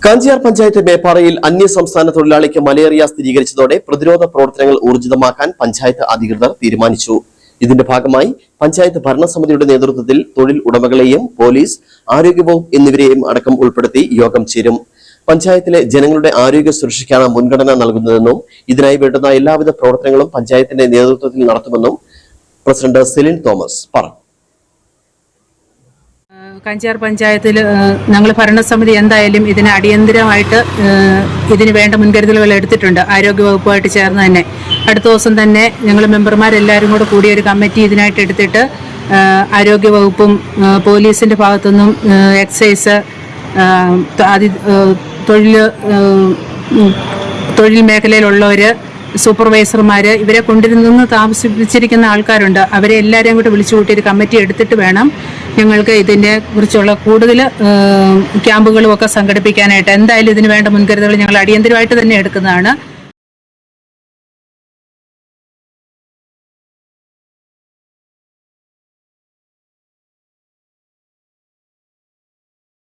കാഞ്ചിയാർ പഞ്ചായത്ത് മേപ്പാറയിൽ അന്യസംസ്ഥാന തൊഴിലാളിക്ക് മലേറിയ സ്ഥിരീകരിച്ചതോടെ പ്രതിരോധ പ്രവർത്തനങ്ങൾ ഊർജിതമാക്കാൻ പഞ്ചായത്ത് അധികൃതർ തീരുമാനിച്ചു. ഇതിന്റെ ഭാഗമായി പഞ്ചായത്ത് ഭരണസമിതിയുടെ നേതൃത്വത്തിൽ തൊഴിൽ ഉടമകളെയും പോലീസ്, ആരോഗ്യവകുപ്പ് എന്നിവരെയും അടക്കം ഉൾപ്പെടുത്തി യോഗം ചേരും. പഞ്ചായത്തിലെ ജനങ്ങളുടെ ആരോഗ്യ സുരക്ഷയ്ക്കാണ് മുൻഗണന നൽകുന്നതെന്നും ഇതിനായി വേണ്ടുന്ന എല്ലാവിധ പ്രവർത്തനങ്ങളും പഞ്ചായത്തിന്റെ നേതൃത്വത്തിൽ നടത്തുമെന്നും പ്രസിഡന്റ് സെലിൻ തോമസ് പറഞ്ഞു. കാഞ്ചിയാർ പഞ്ചായത്തിൽ ഞങ്ങൾ ഭരണസമിതി എന്തായാലും ഇതിന് അടിയന്തരമായിട്ട് ഇതിന് വേണ്ട മുൻകരുതലുകൾ എടുത്തിട്ടുണ്ട്. ആരോഗ്യവകുപ്പുമായിട്ട് ചേർന്ന് തന്നെ അടുത്ത ദിവസം തന്നെ ഞങ്ങൾ മെമ്പർമാരെല്ലാവരും കൂടെ കൂടി ഒരു കമ്മിറ്റി ഇതിനായിട്ട് എടുത്തിട്ട് ആരോഗ്യവകുപ്പും പോലീസിൻ്റെ ഭാഗത്തുനിന്നും എക്സൈസ്, തൊഴിൽ മേഖലയിലുള്ളവർ, സൂപ്പർവൈസർമാർ, ഇവരെ കൊണ്ടിരുന്ന് താമസിപ്പിച്ചിരിക്കുന്ന ആൾക്കാരുണ്ട്. അവരെ എല്ലാവരെയും കൂടെ വിളിച്ചു കൂട്ടി ഒരു കമ്മിറ്റി എടുത്തിട്ട് വേണം ഞങ്ങൾക്ക് ഇതിനെ കുറിച്ചുള്ള കൂടുതൽ ക്യാമ്പുകളും ഒക്കെ സംഘടിപ്പിക്കാനായിട്ട്. എന്തായാലും ഇതിന് വേണ്ട മുൻകരുതലുകൾ ഞങ്ങൾ അടിയന്തരമായിട്ട് തന്നെ എടുക്കുന്നതാണ്.